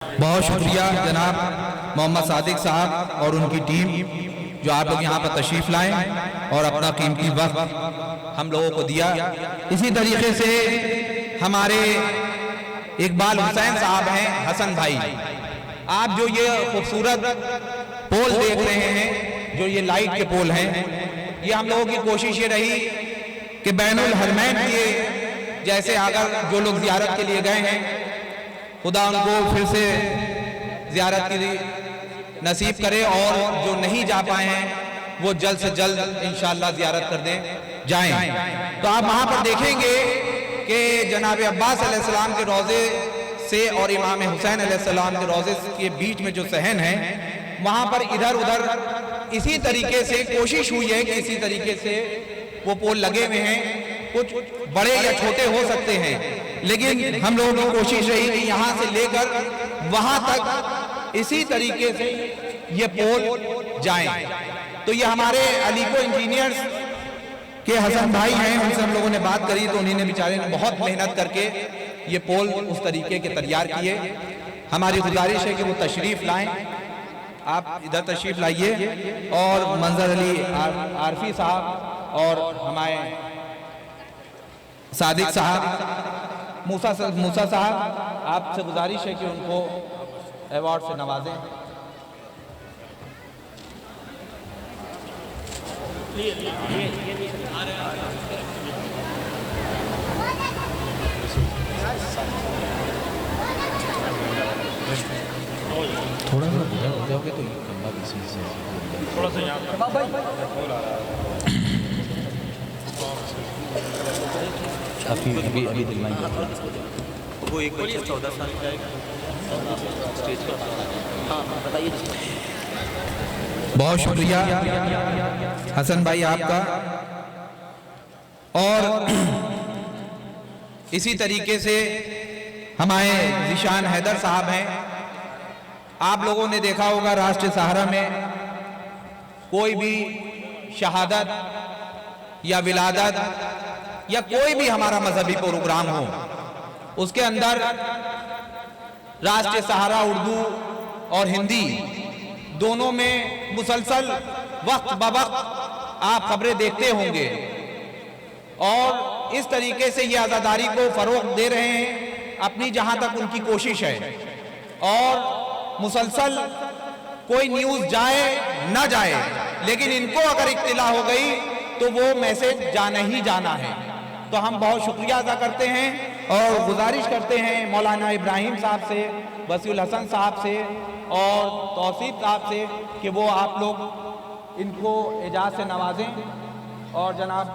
बहुत शुक्रिया जनाब मोहम्मद सादिक साहब और उनकी टीम जो आप लोग यहाँ पर तशरीफ़ लाएं और अपना कीमती वक्त हम लोगों को दिया। इसी तरीके से हमारे इकबाल हुसैन साहब हैं, हसन भाई, आप जो ये खूबसूरत पोल देख रहे हैं, जो ये लाइट के पोल हैं, ये हम लोगों की कोशिश ये रही कि बैनुल हरमैन के जैसे अगर जो लोग ज़ियारत के लिए गए हैं, खुदा उनको फिर से ज़ियारत की नसीब करे और जो नहीं जा पाए हैं वो जल्द से जल्द इंशाअल्लाह ज़ियारत कर दें जाएं। तो आप वहाँ पर देखेंगे कि जनाब अब्बास अलैहिस्सलाम के रोज़े से और इमाम हुसैन अलैहिस्सलाम के रोज़े के बीच में जो सहन है, वहाँ पर इधर उधर इसी तरीके से कोशिश हुई है कि इसी तरीके से वो पोल लगे हुए हैं, कुछ बड़े या छोटे हो सकते हैं, लेकिन हम लोगों की कोशिश रही कि यहाँ से लेकर वहाँ तक इसी तरीके से ये पोल जाएं। तो ये हमारे अलीको इंजीनियर्स के हसन भाई हैं, उनसे हम लोगों ने बात करी तो उन्होंने बेचारे ने बहुत मेहनत करके ये पोल उस तरीके के तैयार किए। हमारी गुजारिश है कि वो तशरीफ़ लाएं, आप इधर तशरीफ़ लाइए। और मंजर अली आरफी साहब और हमारे सादिक साहब, मूसा साहब, आपसे गुजारिश है कि उनको अवार्ड से नवाजें। थोड़ा सा बुरा हो जाओगे तो ये कमरा किसी से थोड़ा सा यहाँ अभी अभी दिलवाई वो एक बच्चा 14 साल का है स्टेज पर। हाँ बताइए। बहुत शुक्रिया हसन भाई आपका। और इसी तरीके से हमारे ज़ीशान हैदर साहब हैं। आप लोगों ने देखा होगा राष्ट्रीय सहारा में कोई भी शहादत या विलादत या कोई भी हमारा मजहबी प्रोग्राम हो, उसके अंदर राष्ट्रीय सहारा उर्दू और हिंदी दोनों में मुसलसल वक्त ब वक्त आप खबरें देखते होंगे और इस तरीके से ये आज़ादारी को फ़रोग़ दे रहे हैं अपनी जहां तक उनकी कोशिश है। और मुसलसल कोई न्यूज़ जाए ना जाए, लेकिन इनको अगर इत्तिला हो गई तो वो मैसेज जाना ही जाना है। तो हम बहुत शुक्रिया अदा करते हैं और गुजारिश करते हैं मौलाना इब्राहिम साहब से, वसीउल हसन साहब से और तौसीफ साहब से कि वो आप लोग इनको एजाज़ से नवाजें, और जनाब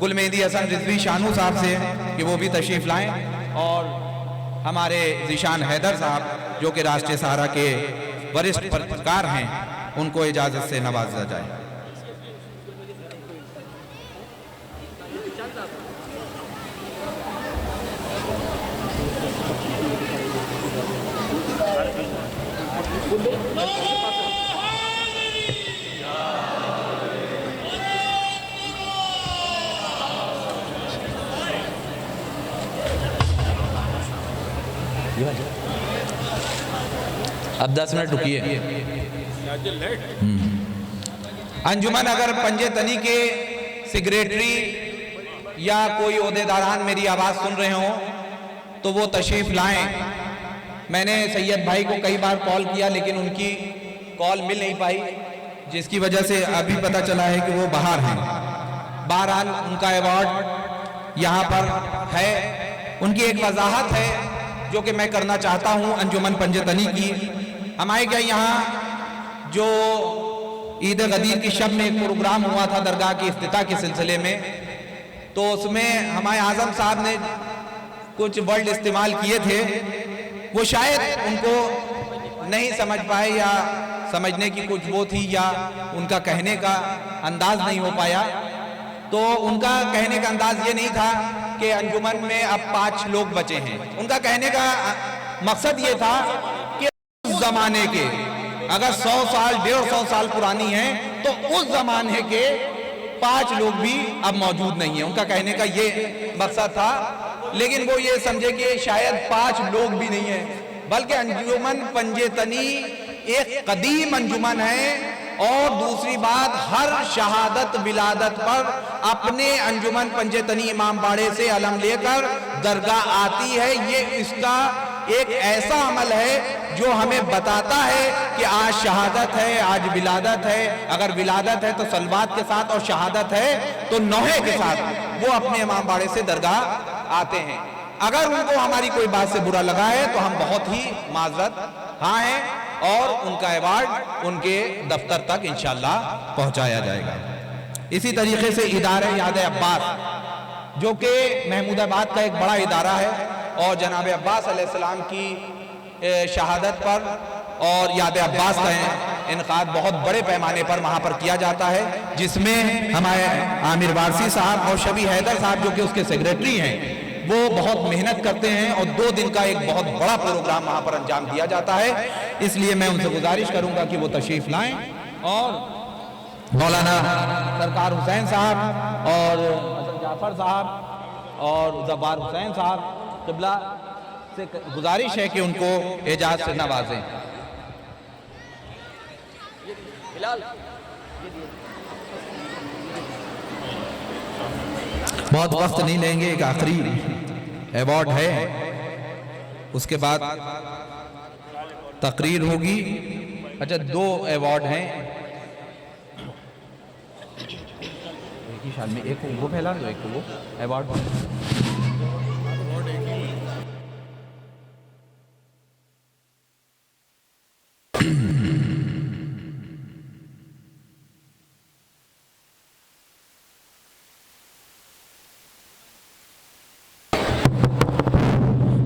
गुलमेहदी हसन रिजवी शानू साहब से कि वो भी तशरीफ़ लाएं, और हमारे ज़ीशान हैदर साहब जो कि राष्ट्रीय सहारा के वरिष्ठ पत्रकार हैं, उनको इजाज़त से नवाजा जाए। अब 10 मिनट रुकिए। अंजुमन अगर पंजे तनी के सेक्रेटरी या कोई ओहदेदारान मेरी आवाज़ सुन रहे हों तो वो तशरीफ़ लाएं। मैंने सैयद भाई को कई बार कॉल किया लेकिन उनकी कॉल मिल नहीं पाई, जिसकी वजह से अभी पता चला है कि वो बाहर हैं। बहरहाल उनका अवार्ड यहाँ पर है। उनकी एक वजाहत है जो कि मैं करना चाहता हूँ अंजुमन पंजे तनी की। हमारे क्या यहाँ जो ईद गदीर की शब में एक प्रोग्राम हुआ था दरगाह की इफ्तिताह के सिलसिले में, तो उसमें हमारे आज़म साहब ने कुछ वर्ड इस्तेमाल किए थे, वो शायद उनको नहीं समझ पाए या समझने की कुछ वो थी या उनका कहने का अंदाज नहीं हो पाया। तो उनका कहने का अंदाज ये नहीं था कि अंजुमन में अब 5 लोग बचे हैं। उनका कहने का मकसद ये था कि उस जमाने के अगर 100 साल 150 साल पुरानी है तो उस जमाने के 5 लोग भी अब मौजूद नहीं है। उनका कहने का ये मकसद था, लेकिन वो ये समझे कि शायद 5 लोग भी नहीं है बल्कि अंजुमन पंजेतनी एक कदीम अंजुमन है। और दूसरी बात, हर शहादत विलादत पर अपने अंजुमन पंजेतनी इमाम बाड़े से अलम लेकर दरगाह आती है। ये इसका एक ऐसा अमल है जो हमें बताता है कि आज शहादत है, आज विलादत है। अगर विलादत है तो सलवात के साथ, और शहादत है तो नौहे के साथ वो अपने इमाम बाड़े से दरगाह आते हैं। अगर उनको हमारी कोई बात से बुरा लगा है तो हम बहुत ही माजरत हाँ हैं, और उनका अवार्ड उनके दफ्तर तक इंशाअल्लाह पहुंचाया जाएगा। इसी तरीके से इदारे याद अब्बास, जो कि महमूदाबाद का एक बड़ा इदारा है, और जनाब अब्बास अलैहिस्सलाम की शहादत पर और याद अब्बास का इनकाद बहुत बड़े पैमाने पर वहाँ पर किया जाता है, जिसमें हमारे आमिर वारसी साहब और शबी हैदर साहब जो कि उसके सेक्रेटरी हैं, वो बहुत मेहनत करते हैं और 2 दिन का एक बहुत बड़ा प्रोग्राम वहाँ पर अंजाम दिया जाता है। इसलिए मैं उनसे गुजारिश करूँगा कि वो तशरीफ लाएं और मौलाना सरकार हुसैन साहब और हसन जाफर साहब और जब्बार हुसैन साहब क़िबला से गुजारिश है कि उनको एजाज़ से नवाजें। बहुत वक्त नहीं लेंगे, एक आखिरी अवार्ड है, उसके बाद तकरीर होगी। अच्छा, 2 अवार्ड हैं एक ही साल में, एक को वो फैला दो, एक को वो अवार्ड।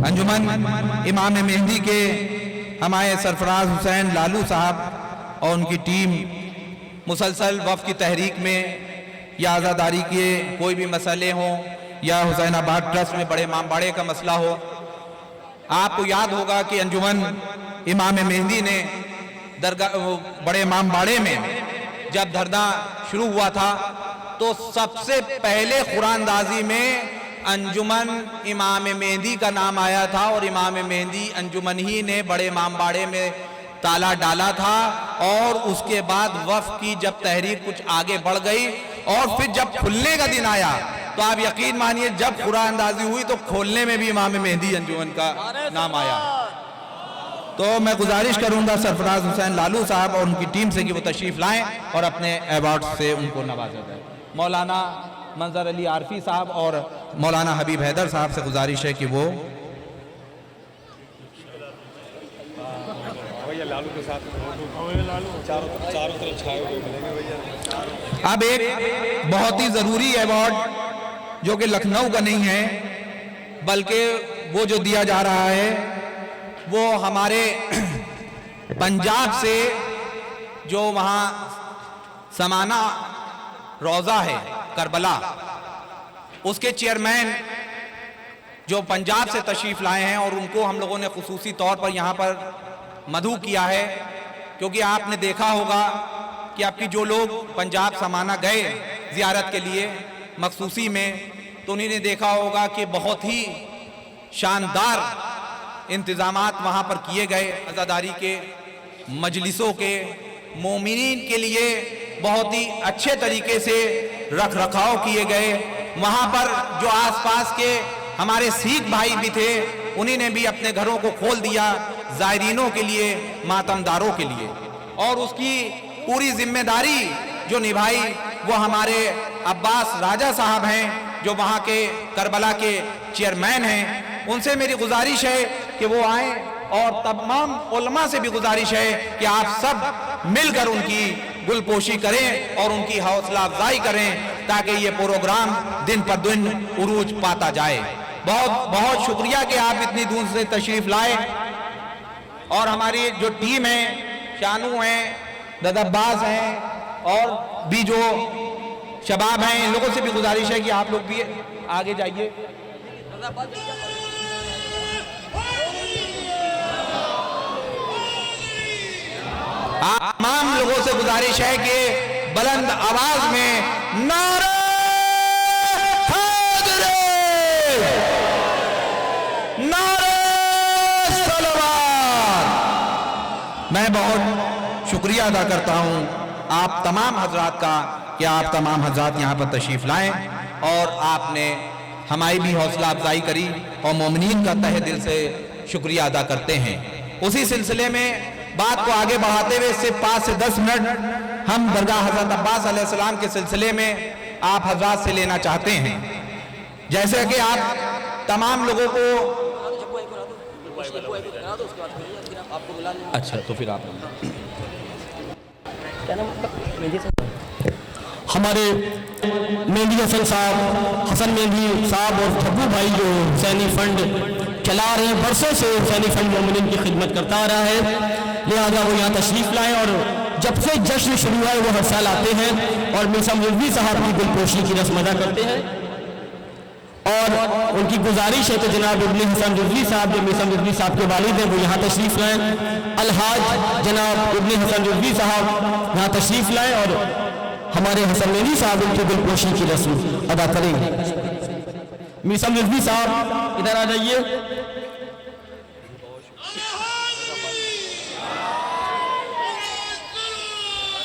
अंजुमन इमाम मेहंदी के हमारे सरफराज हुसैन लालू साहब और उनकी टीम मुसलसल वफ़ की तहरीक में, या आज़ादारी के कोई भी मसले हों, या हुसैनाबाद ट्रस्ट में बड़े इमाम बाड़े का मसला हो। आपको याद होगा कि अंजुमन इमाम मेहंदी ने दरगाह बड़े इमाम बाड़े में जब धरना शुरू हुआ था तो सबसे पहले कुरानदाजी में अंजुमन इमाम मेहंदी का नाम आया था, और इमाम मेहंदी अंजुमन ही ने बड़े इमाम बाड़े में ताला डाला था। और उसके बाद वफ़ की जब तहरीक कुछ आगे बढ़ गई और फिर जब खुलने का दिन आया तो आप यकीन मानिए जब कुरानदाजी हुई तो खोलने में भी इमाम मेहंदी अंजुमन का नाम आया। तो मैं गुजारिश करूंगा सरफराज हुसैन लालू साहब और उनकी टीम से कि वो तशरीफ लाएं और अपने अवार्ड से उनको नवाजा जाए। मौलाना मंजर अली आरफी साहब और मौलाना हबीब हैदर साहब से गुजारिश है कि वो लालू के साथ चारों तरफ छाए हुए मिलेंगे भैया। अब एक बहुत ही ज़रूरी अवार्ड जो कि लखनऊ का नहीं है, बल्कि वो जो दिया जा रहा है वो हमारे पंजाब से, जो वहाँ समाना रोज़ा है करबला, उसके चेयरमैन जो पंजाब से तशरीफ़ लाए हैं, और उनको हम लोगों ने खुसूसी तौर पर यहाँ पर मदऊ किया है, क्योंकि आपने देखा होगा कि आपकी जो लोग पंजाब समाना गए ज़ियारत के लिए मखसूसी में, तो उन्होंने देखा होगा कि बहुत ही शानदार इंतज़ामात वहाँ पर किए गए। अज़ादारी के मजलिसों के मोमिनीन के लिए बहुत ही अच्छे तरीके से रख रखाव किए गए। वहाँ पर जो आसपास के हमारे सिख भाई भी थे, उन्हीं ने भी अपने घरों को खोल दिया ज़ायरीनों के लिए, मातमदारों के लिए, और उसकी पूरी जिम्मेदारी जो निभाई वो हमारे अब्बास राजा साहब हैं, जो वहाँ के करबला के चेयरमैन हैं। उनसे मेरी गुजारिश है कि वो आएँ, और तमाम उलमा से भी गुजारिश है कि आप सब मिलकर उनकी गुलपोशी करें और उनकी हौसला अफजाई करें, ताकि ये प्रोग्राम दिन पर दिन उरूज पाता जाए। बहुत बहुत शुक्रिया कि आप इतनी दूर से तशरीफ लाए। और हमारी जो टीम है, शानू हैं, ददब्बास हैं, और भी जो शबाब हैं, इन लोगों से भी गुजारिश है कि आप लोग भी आगे जाइए। आप तमाम लोगों से गुजारिश है कि बुलंद आवाज में नारे हैदरी, नारे सलवात, मैं बहुत शुक्रिया अदा करता हूँ आप तमाम हजरात का कि आप तमाम हजरात यहाँ पर तशरीफ़ लाएं और आपने हमारी भी हौसला अफजाई करी और मोमिनीन का तहे दिल से शुक्रिया अदा करते हैं। उसी सिलसिले में बात को आगे बढ़ाते हुए सिर्फ 5 से 10 मिनट हम दरगाह हज़रत अब्बास अलैहिस्सलाम के सिलसिले में आप हजरात से लेना चाहते हैं। जैसे कि आप तमाम लोगों को अच्छा तो फिर आप हमारे मेहंदी हसन साहब, हसन मेहंदी साहब और ठब्बू भाई जो हुसैनी फंड चला रहे हैं, बरसों से हुसैनी फंड मोमिनीन की खिदमत करता आ रहा है, लिहाजा वो यहाँ तशरीफ़ लाएँ और जब से जश्न शुरू हुआ है वो हर साल आते हैं और मीसा मुजफ्फरी साहब की दिलपोशी की रस्म अदा करते हैं। और उनकी गुजारिश है कि जनाब इब्ने हसन मुजफ्फरी साहब जो मीसा मुजफ्फरी साहब के वालिद हैं वो यहाँ तशरीफ़ लाएँ। अलहाज जनाब इब्ने हसन मुजफ्फरी साहब यहाँ तशरीफ़ लाएँ और हमारे हसन मेहंदी साहब उनकी दिलपोशी की रस्म अदा करेंगे। मीसा मुजफ्फरी साहब इधर आ जाइए।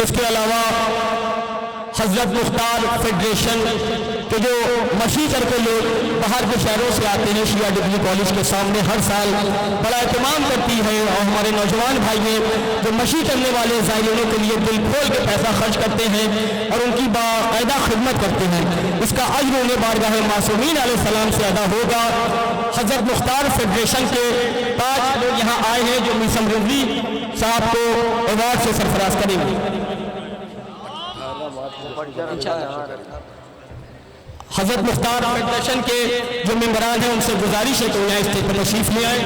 इसके अलावा हजरत मुख्तार फेडरेशन के जो मशी करके लोग बाहर के शहरों से आते हैं, शिया डिग्री कॉलेज के सामने हर साल बड़ा एहतमाम करती है और हमारे नौजवान भाई हैं जो मशी करने वाले ज़ायरीनों के लिए दिल खोल के पैसा खर्च करते हैं और उनकी बाकायदा खिदमत करते हैं। इसका अज्र उन्हें बारगाह मासूमीन अलैहिस्सलाम से अदा होगा। हजरत मुख्तार फेडरेशन के 5 लोग यहाँ आए हैं जो मीसा मुजफ्फरी साहब को अवार्ड से सरफराज करेंगे। हजरत मुख्तार फेडरेशन के जो मेंबरान हैं उनसे गुजारिश है तो यहाँ स्टेज पर तशरीफ ले आए।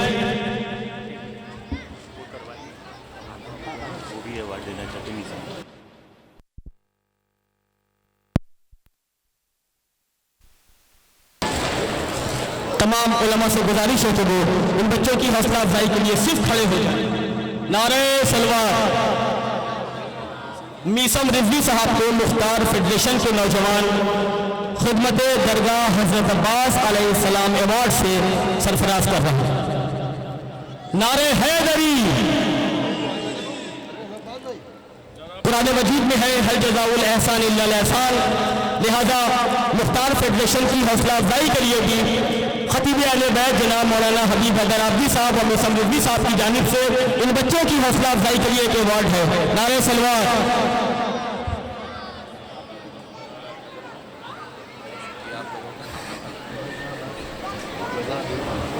तमाम उलमा से गुजारिश है कि वो इन बच्चों की हौसला अफजाई के लिए सिर्फ खड़े हो जाए। नारे सलवार। मीसा मुजफ्फरी साहब को मुख्तार फेडरेशन के नौजवान खिदमत दरगाह हजरत अब्बास अलैहिस्सलाम अवार्ड से सरफराज कर रहे हैं। नारे हैदरी। कुरान मजीद में है हल जज़ाउल एहसान इल्लल एहसान, लिहाजा मुख्तार फेडरेशन की हौसला अफजाई के लिए भी खतीब अहले बैत जनाब मौलाना हबीब हैदर आबदी साहब और मीसा मुजफ्फरी साहब की जानिब से इन बच्चों की हौसला अफजाई के लिए एक अवार्ड है। नारे सलवार।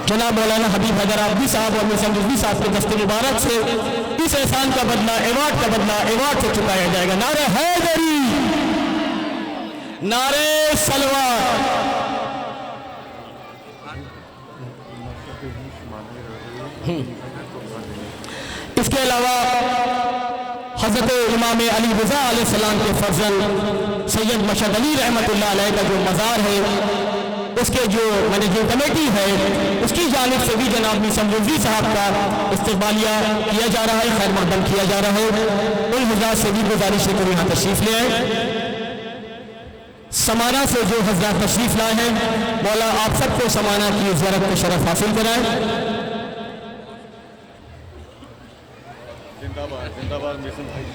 जनाब मौलाना हबीब हैदर आबदी साहब और मीसा मुजफ्फरी साहब के दस्ते मुबारक से इस एहसान का बदला अवार्ड से चुकाया जाएगा। नारे हैदरी। नारे सलवार। इसके अलावा हजरत इमाम अली रज़ा अलैहिस्सलाम के फर्जंद सैयद मशहद अली रहमतुल्लाह अलैह का जो मज़ार है उसके जो मैनेजिंग कमेटी है उसकी जानिब से भी जनाब मीसा मुजफ्फरी साहब का इस्तकबालिया किया जा रहा है, खैर मकदम किया जा रहा है। उन हजरात से भी गुजारिश है कि यहाँ तशरीफ़ ले आए। समाना से जो हजरात तशरीफ़ लाए हैं मौला आप सबको समाना की ज़ियारत को शरफ हासिल कराएं।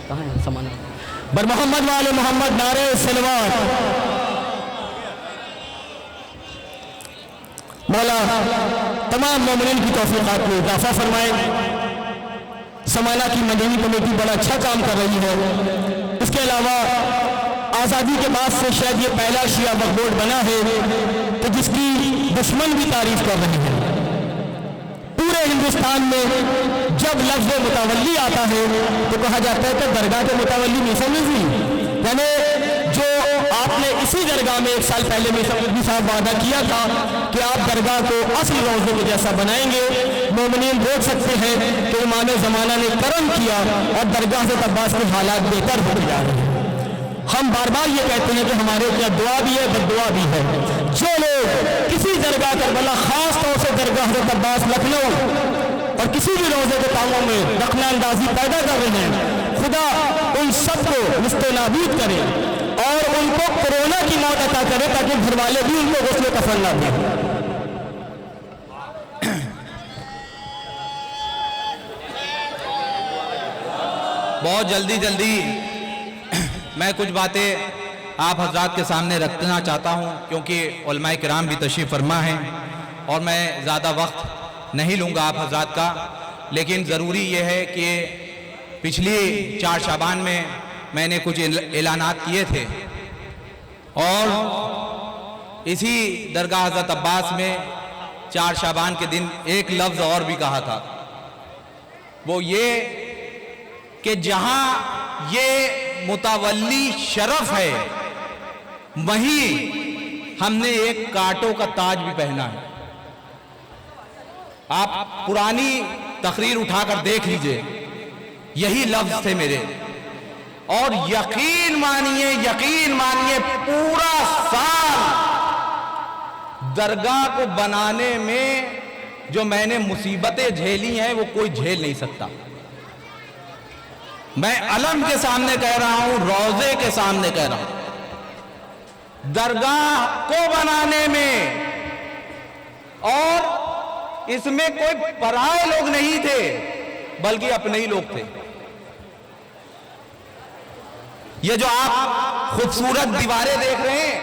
कहाँ है समाना? बर मोहम्मद वाले मोहम्मद। नारे सलवात। मौला तमाम मोमिनीन की तौफीक़ात में इजाफा फरमाए। समाना की मदनी कमेटी बड़ा अच्छा काम कर रही है। इसके अलावा आज़ादी के बाद से शायद ये पहला शिया वक्फ बोर्ड बना है तो जिसकी दुश्मन भी तारीफ कर रहे हैं। पूरे हिंदुस्तान में जब लफ्ज़ मुतवल्ली आता है तो कहा जाता है कि दरगाह के मुतवल्ली मीसा मुजफ्फरी, यानी जो आपने इसी दरगाह में 1 साल पहले मीसा मुजफ्फरी साहब वादा किया था कि आप दरगाह को असली रोज़े के जैसा बनाएंगे। मोमिनीन देख सकते हैं कि इमाम ज़माना ने करम किया और दरगाह से अब्बास के हालात बेहतर होते जा रहे हैं। हम बार बार ये कहते हैं कि हमारे क्या दुआ भी है बद्दुआ भी है। जो लोग किसी दरगाह करबला खास तौर से दरगाह अब्बास लखनऊ और किसी भी रोज़े के कामों में दखना अंदाजी पैदा कर रहे हैं, खुदा उन सबको मुस्तनाबीद करे और उनको कोरोना की मौत अता करे ताकि घर वाले भी उनको गुस्ल कफन ना दें। बहुत जल्दी मैं कुछ बातें आप हजरात के सामने रखना चाहता हूं, क्योंकि उलमाए किराम भी तशरीफ़ फरमा हैं और मैं ज़्यादा वक्त नहीं लूँगा आप हजरात का। लेकिन ज़रूरी ये है कि पिछली 4 शाबान में मैंने कुछ ऐलानात किए थे और इसी दरगाह हज़रत अब्बास में 4 शाबान के दिन एक लफ्ज़ और भी कहा था, वो ये कि जहां ये मुतवल्ली शरफ है वहीं हमने एक कांटों का ताज भी पहना है। आप पुरानी तकरीर उठाकर देख लीजिए, यही लफ्ज थे मेरे। और यकीन मानिए पूरा साल दरगाह को बनाने में जो मैंने मुसीबतें झेली हैं वो कोई झेल नहीं सकता। मैं अलम के सामने कह रहा हूं, रोजे के सामने कह रहा हूं, दरगाह को बनाने में और इसमें कोई पराए लोग नहीं थे बल्कि अपने ही लोग थे। ये जो आप खूबसूरत दीवारें देख रहे हैं,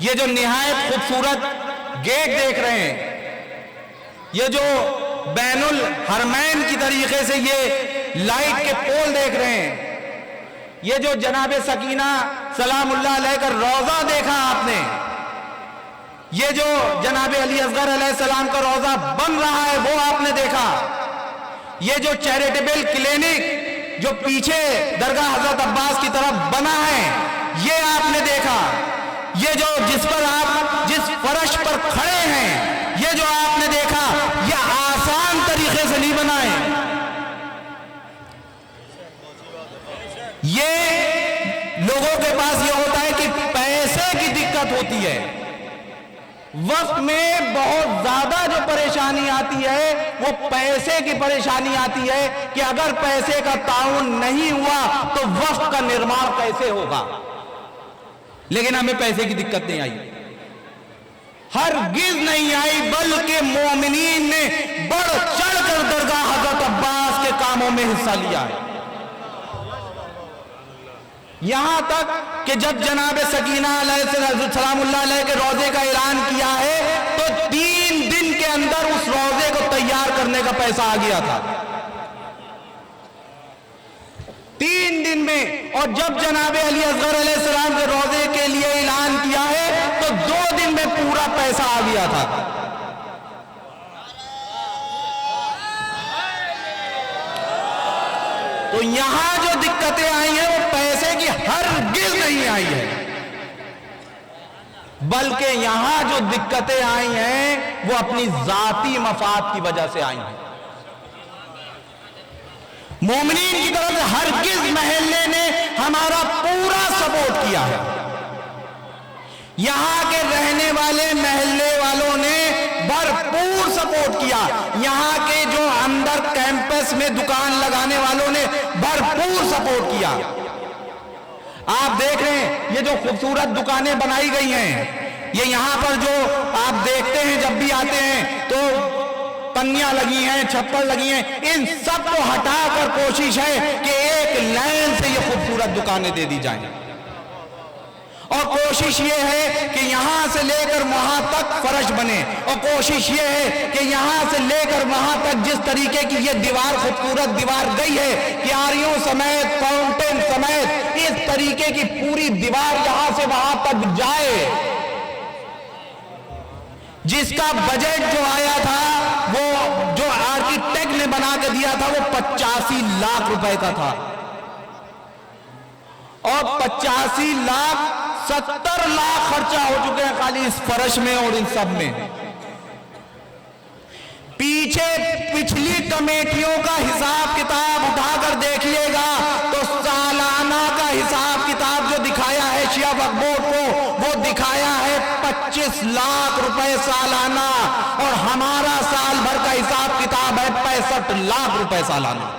ये जो निहायत खूबसूरत गेट देख रहे हैं, ये जो बैनुल हरमैन की तरीके से ये लाइट के पोल देख रहे हैं, ये जो जनाब सकीना सलामुल्लाह अलैह का रोजा देखा आपने, ये जो जनाब अली असगर अलैहिस्सलाम का रोजा बन रहा है वो आपने देखा, ये जो चैरिटेबल क्लिनिक जो पीछे दरगाह हजरत अब्बास की तरफ बना है ये आपने देखा, ये जो जिस पर आप जिस फर्श पर खड़े हैं ये जो आपने देखा, ये आसान तरीके से नहीं बना है। ये लोगों के पास ये होता है कि पैसे की दिक्कत होती है, वक्त में बहुत ज्यादा जो परेशानी आती है वो पैसे की परेशानी आती है कि अगर पैसे का ताउन नहीं हुआ तो वक्त का निर्माण कैसे होगा। लेकिन हमें पैसे की दिक्कत नहीं आई, हरगिज़ नहीं आई, बल्कि मोमिनीन ने बढ़ चढ़कर दरगाह हजरत अब्बास के कामों में हिस्सा लिया है। यहां तक कि जब जनाब सकीना सलामुल्लाह अलैह के रोजे का ऐलान किया है तो 3 दिन के अंदर उस रोजे को तैयार करने का पैसा आ गया था, 3 दिन में। और जब जनाब अली असगर अलैहिस्सलाम के रोजे के लिए ऐलान किया है तो 2 दिन में पूरा पैसा आ गया था। तो यहां जो दिक्कतें आई हैं वो पैसे की हरगिज़ नहीं आई है, बल्कि यहां जो दिक्कतें आई हैं वो अपनी जाती मफाद की वजह से आई हैं। मोमिनीन की तरफ से हरगिज़ महल्ले ने हमारा पूरा सपोर्ट किया है, यहां के रहने वाले महल्ले वालों ने भरपूर सपोर्ट किया, यहां के जो अंदर कैंपस में दुकान लगाने वालों ने भरपूर सपोर्ट किया। आप देख रहे हैं ये जो खूबसूरत दुकानें बनाई गई हैं, ये यहां पर जो आप देखते हैं जब भी आते हैं तो पन्नियां लगी हैं, छप्पर लगी हैं, इन सब को हटाकर कोशिश है कि एक लाइन से ये खूबसूरत दुकानें दे दी जाएं। और कोशिश ये है कि यहां से लेकर वहां तक फर्श बने, और कोशिश ये है कि यहां से लेकर वहां तक जिस तरीके की ये दीवार खूबसूरत दीवार गई है, क्यारियों समेत फाउंटेन समेत इस तरीके की पूरी दीवार यहां से वहां तक जाए। जिसका बजट जो आया था वो जो आर्किटेक्ट ने बना के दिया था वो 85 लाख रुपए का था, और 85 लाख 70 लाख खर्चा हो चुके हैं खाली इस फर्श में और इन सब में। पीछे पिछली कमेटियों का हिसाब किताब उठाकर देखिएगा तो सालाना का हिसाब किताब जो दिखाया है शिया वक्फ बोर्ड को वो दिखाया है 25 लाख रुपए सालाना, और हमारा साल भर का हिसाब किताब है 65 लाख रुपए सालाना।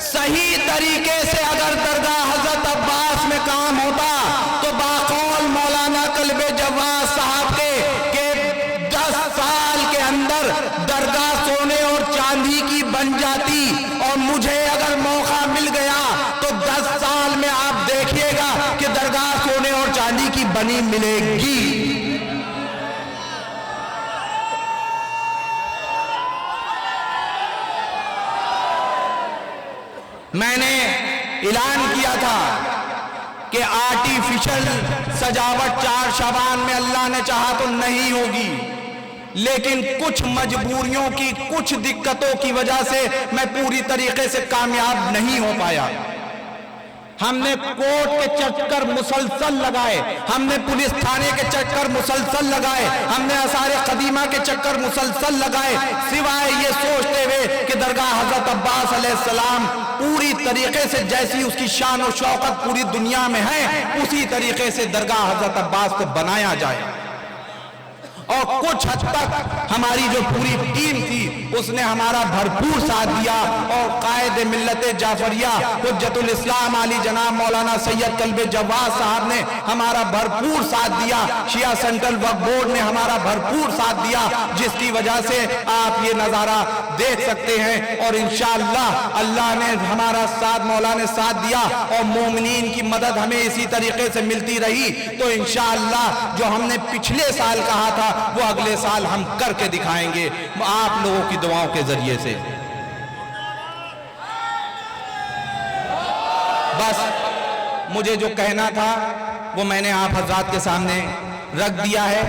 सही तरीके से अगर दरगाह हजरत अब्बास में काम होता तो बाकौल मौलाना कल्बे जवाद साहब के 10 साल के बन जाती और मुझे अगर मौका मिल गया तो 10 साल में आप देखिएगा कि दरगाह सोने और चांदी की बनी मिलेगी। मैंने ऐलान किया था कि आर्टिफिशियल सजावट 4 शबान में अल्लाह ने चाहा तो नहीं होगी, लेकिन कुछ मजबूरियों की, कुछ दिक्कतों की वजह से मैं पूरी तरीके से कामयाब नहीं हो पाया। हमने कोर्ट के चक्कर मुसलसल लगाए, हमने पुलिस थाने के चक्कर मुसलसल लगाए, हमने आसारे कदीमा के चक्कर मुसलसल लगाए, सिवाय ये सोचते हुए कि दरगाह हजरत अब्बास अलैहिस्सलाम पूरी तरीके से जैसी उसकी शान और शौकत पूरी दुनिया में है, उसी तरीके से दरगाह हजरत अब्बास को बनाया जाए। और कुछ हद तक हमारी जो पूरी टीम थी उसने हमारा भरपूर साथ दिया और कायद मिल्लत जाफरिया हुज्जतुल इस्लाम आली जनाब मौलाना सैयद कल्बे जवाद साहब ने हमारा भरपूर साथ दिया, शिया सेंट्रल वक्फ बोर्ड ने हमारा भरपूर साथ दिया, जिसकी वजह से आप ये नज़ारा देख सकते हैं। और इंशाअल्लाह अल्लाह ने हमारा साथ, मौला ने साथ दिया और मोमिनीन की मदद हमें इसी तरीके से मिलती रही। तो इंशाअल्लाह जो हमने पिछले साल कहा था वो अगले साल हम करके दिखाएंगे आप लोगों की दुआओं के जरिए से। बस मुझे जो कहना था वो मैंने आप हजरात के सामने रख दिया है।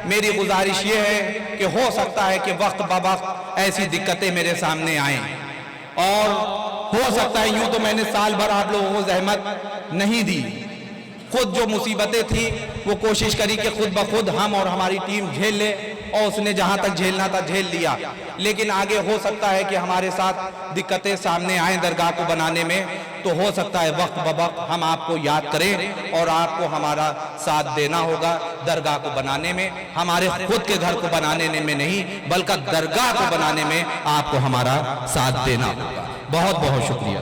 मेरी गुजारिश ये है कि हो सकता है कि वक्त ब वक्त ऐसी दिक्कतें मेरे सामने आएं, और हो सकता है यूं तो मैंने साल भर आप लोगों को जहमत नहीं दी, खुद जो मुसीबतें थी वो कोशिश करी कि खुद ब खुद हम और हमारी टीम झेल ले, और उसने जहां तक झेलना था झेल लिया। लेकिन आगे हो सकता है कि हमारे साथ दिक्कतें सामने आए दरगाह को बनाने में, तो हो सकता है वक्त ब वक्त हम आपको याद करें और आपको हमारा साथ देना होगा दरगाह को बनाने में, हमारे खुद के घर को बनाने में नहीं बल्कि दरगाह को बनाने में आपको हमारा साथ देना होगा। बहुत बहुत शुक्रिया।